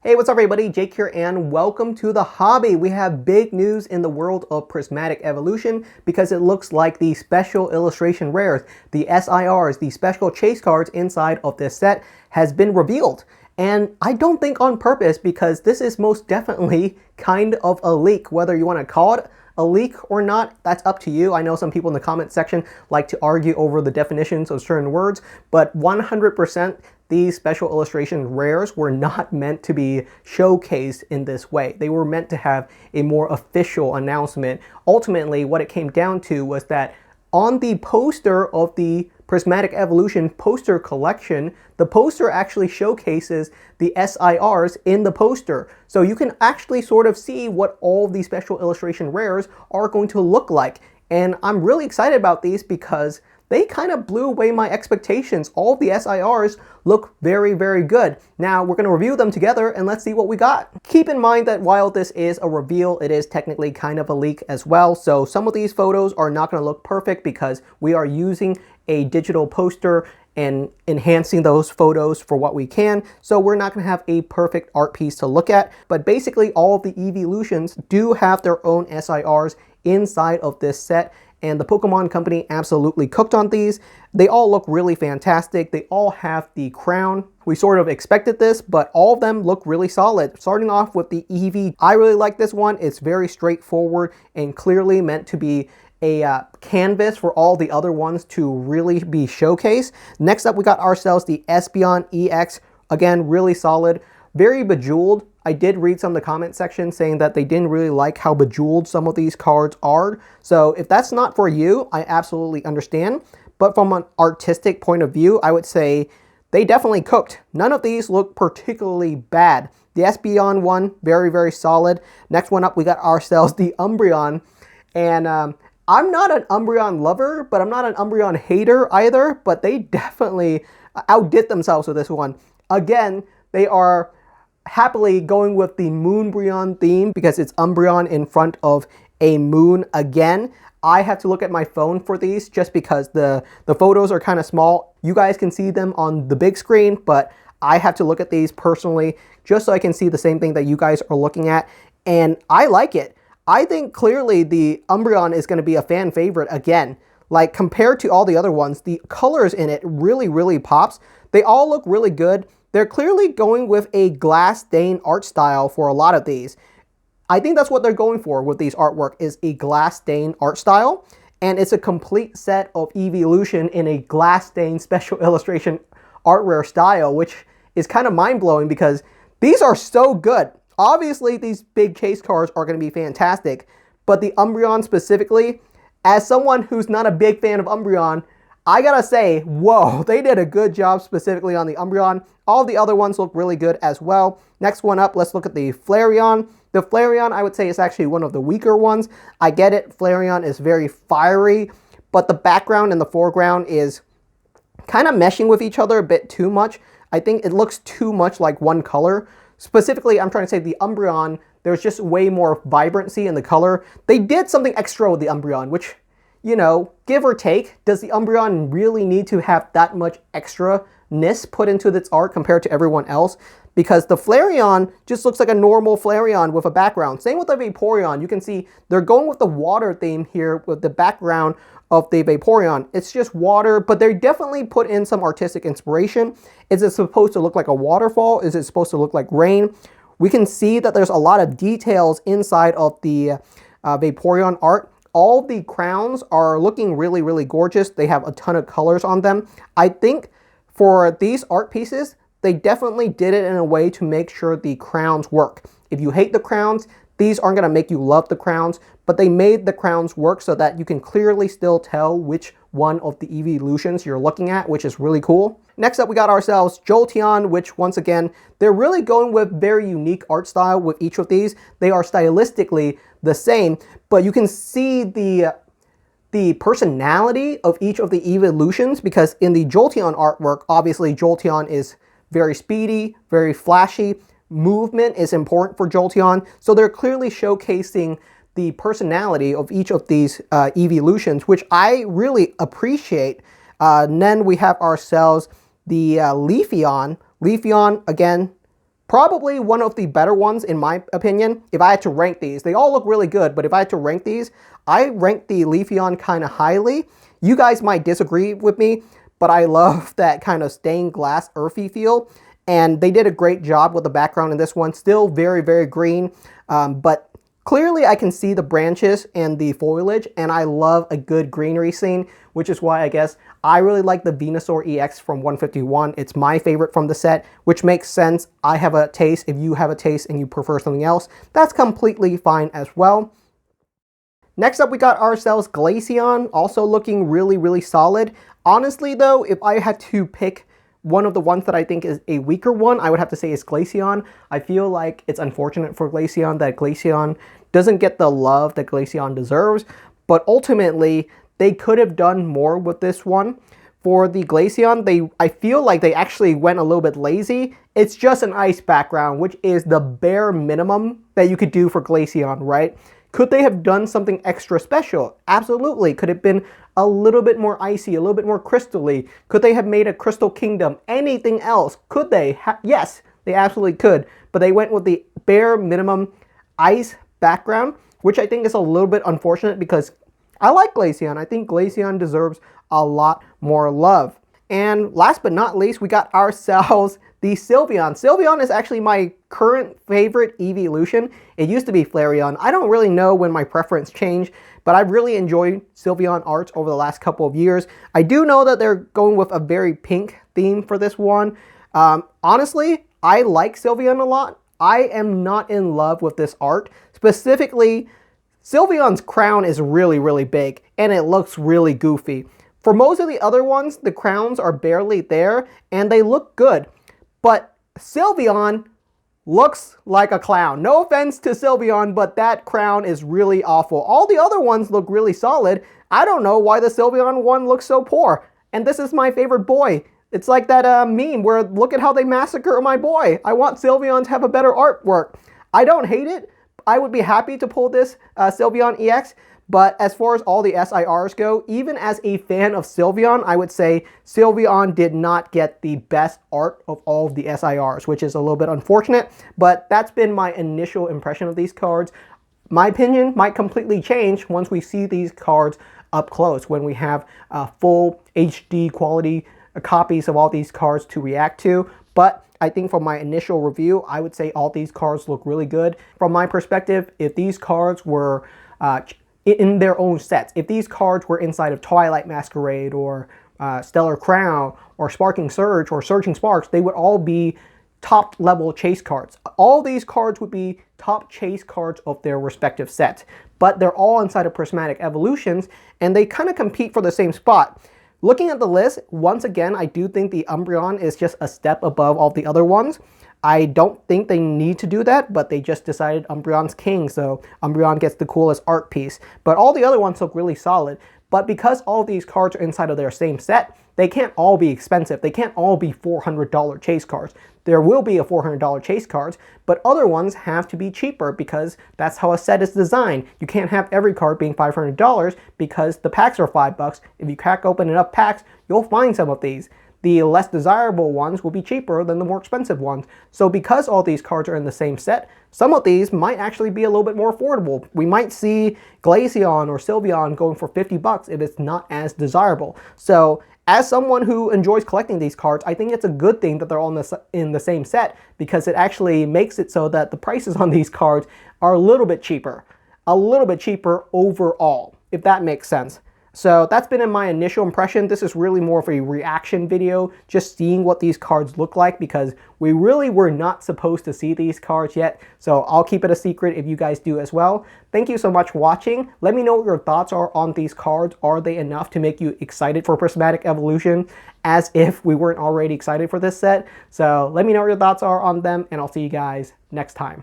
Hey, what's up everybody? Jake here and welcome to the hobby. We have big news in the world of Prismatic Evolution because it looks like the special illustration rares, the SIRs, the special chase cards inside of this set has been revealed. And I don't think on purpose because this is most definitely kind of a leak. Whether you want to call it a leak or not, that's up to you. I know some people in the comment section like to argue over the definitions of certain words, but 100% these special illustration rares were not meant to be showcased in this way. They were meant to have a more official announcement. Ultimately, what it came down to was that on the poster of the Prismatic Evolution poster collection, the poster actually showcases the SIRs in the poster. So you can actually sort of see what all of these special illustration rares are going to look like. And I'm really excited about these because they kind of blew away my expectations. All of the SIRs look very, very good. Now we're going to review them together and let's see what we got. Keep in mind that while this is a reveal, it is technically kind of a leak as well. So some of these photos are not going to look perfect because we are using a digital poster and enhancing those photos for what we can. So we're not going to have a perfect art piece to look at. But basically all of the Eeveelutions do have their own SIRs inside of this set. And the Pokemon Company absolutely cooked on these. They all look really fantastic. They all have the crown. We sort of expected this, but all of them look really solid. Starting off with the Eevee, I really like this one. It's very straightforward and clearly meant to be a canvas for all the other ones to really be showcased. Next up, we got ourselves the Espeon EX. Again, really solid, very bejeweled. I did read some of the comment section saying that they didn't really like how bejeweled some of these cards are. So if that's not for you, I absolutely understand. But from an artistic point of view, I would say they definitely cooked. None of these look particularly bad. The Espeon one, very, very solid. Next one up, we got ourselves the Umbreon. And I'm not an Umbreon lover, but I'm not an Umbreon hater either. But they definitely outdid themselves with this one. Again, they are happily going with the Moonbreon theme because it's Umbreon in front of a moon again. I have to look at my phone for these just because the photos are kind of small. You guys can see them on the big screen, but I have to look at these personally just so I can see the same thing that you guys are looking at. And I like it. I think clearly the Umbreon is going to be a fan favorite again. Like compared to all the other ones, the colors in it really, really pops. They all look really good. They're clearly going with a glass stain art style for a lot of these. I think that's what they're going for with these artwork is a glass stain art style. And it's a complete set of Eeveelution in a glass stain special illustration art rare style, which is kind of mind-blowing because these are so good. Obviously, these big chase cards are going to be fantastic, but the Umbreon specifically, as someone who's not a big fan of Umbreon, I gotta say, whoa, they did a good job specifically on the Umbreon. All the other ones look really good as well. Next one up, let's look at the Flareon. The Flareon, I would say, is actually one of the weaker ones. I get it, Flareon is very fiery, but the background and the foreground is kind of meshing with each other a bit too much. I think it looks too much like one color. Specifically, I'm trying to say the Umbreon, there's just way more vibrancy in the color. They did something extra with the Umbreon, which, you know, give or take, does the Umbreon really need to have that much extra-ness put into its art compared to everyone else? Because the Flareon just looks like a normal Flareon with a background. Same with the Vaporeon. You can see they're going with the water theme here with the background of the Vaporeon. It's just water, but they definitely put in some artistic inspiration. Is it supposed to look like a waterfall? Is it supposed to look like rain? We can see that there's a lot of details inside of the Vaporeon art. All the crowns are looking really, really gorgeous. They have a ton of colors on them. I think for these art pieces, they definitely did it in a way to make sure the crowns work. If you hate the crowns, these aren't going to make you love the crowns, but they made the crowns work so that you can clearly still tell which one of the Eeveelutions you're looking at, which is really cool. Next up, we got ourselves Jolteon, which once again, they're really going with very unique art style with each of these. They are stylistically the same, but you can see the personality of each of the Eeveelutions because in the Jolteon artwork, obviously Jolteon is very speedy, very flashy. Movement is important for Jolteon, so they're clearly showcasing the personality of each of these Eeveelutions, which I really appreciate. And then we have ourselves the Leafeon. Leafeon, again, Probably one of the better ones in my opinion. If I had to rank these, they all look really good, but if I had to rank these, I rank the Leafeon kind of highly. You guys might disagree with me, but I love that kind of stained glass earthy feel, and they did a great job with the background in this one. Still very, very green, but clearly I can see the branches and the foliage, and I love a good greenery scene, which is why I guess I really like the Venusaur EX from 151. It's my favorite from the set, which makes sense. I have a taste. If you have a taste and you prefer something else, that's completely fine as well. Next up, we got ourselves Glaceon, also looking really, really solid. Honestly though, if I had to pick one of the ones that I think is a weaker one, I would have to say is Glaceon. I feel like it's unfortunate for Glaceon that Glaceon doesn't get the love that Glaceon deserves, but ultimately they could have done more with this one. For the Glaceon, I feel like they actually went a little bit lazy. It's just an ice background, which is the bare minimum that you could do for Glaceon, right? Could they have done something extra special? Absolutely. Could it have been a little bit more icy, a little bit more crystally? Could they have made a Crystal Kingdom? Anything else? Could they? Yes, they absolutely could. But they went with the bare minimum ice background, which I think is a little bit unfortunate because I like Glaceon. I think Glaceon deserves a lot more love. And last but not least, we got ourselves the Sylveon. Sylveon is actually my current favorite Eeveelution. It used to be Flareon. I don't really know when my preference changed, but I've really enjoyed Sylveon arts over the last couple of years. I do know that they're going with a very pink theme for this one. Honestly, I like Sylveon a lot. I am not in love with this art. Specifically, Sylveon's crown is really, really big, and it looks really goofy. For most of the other ones, the crowns are barely there, and they look good. But Sylveon looks like a clown. No offense to Sylveon, but that crown is really awful. All the other ones look really solid. I don't know why the Sylveon one looks so poor. And this is my favorite boy. It's like that meme where look at how they massacre my boy. I want Sylveon to have a better artwork. I don't hate it. I would be happy to pull this Sylveon EX. But as far as all the SIRs go, even as a fan of Sylveon, I would say Sylveon did not get the best art of all of the SIRs, which is a little bit unfortunate. But that's been my initial impression of these cards. My opinion might completely change once we see these cards up close, when we have full HD quality copies of all these cards to react to. But I think from my initial review, I would say all these cards look really good. From my perspective, if these cards were in their own sets, if these cards were inside of Twilight Masquerade or Stellar Crown or Sparking Surge or Surging Sparks, they would all be top level chase cards. All these cards would be top chase cards of their respective sets, but they're all inside of Prismatic Evolutions, and they kind of compete for the same spot. Looking at the list, once again, I do think the Umbreon is just a step above all the other ones. I don't think they need to do that, but they just decided Umbreon's king, so Umbreon gets the coolest art piece. But all the other ones look really solid. But because all these cards are inside of their same set, they can't all be expensive. They can't all be $400 chase cards. There will be a $400 chase cards, but other ones have to be cheaper because that's how a set is designed. You can't have every card being $500 because the packs are $5. If you crack open enough packs, you'll find some of these. The less desirable ones will be cheaper than the more expensive ones. So because all these cards are in the same set, some of these might actually be a little bit more affordable. We might see Glaceon or Sylveon going for $50 if it's not as desirable. So as someone who enjoys collecting these cards, I think it's a good thing that they're all in the same set, because it actually makes it so that the prices on these cards are a little bit cheaper overall, if that makes sense. So that's been in my initial impression. This is really more of a reaction video, just seeing what these cards look like, because we really were not supposed to see these cards yet. So I'll keep it a secret if you guys do as well. Thank you so much for watching. Let me know what your thoughts are on these cards. Are they enough to make you excited for Prismatic Evolution, as if we weren't already excited for this set? So let me know what your thoughts are on them, and I'll see you guys next time.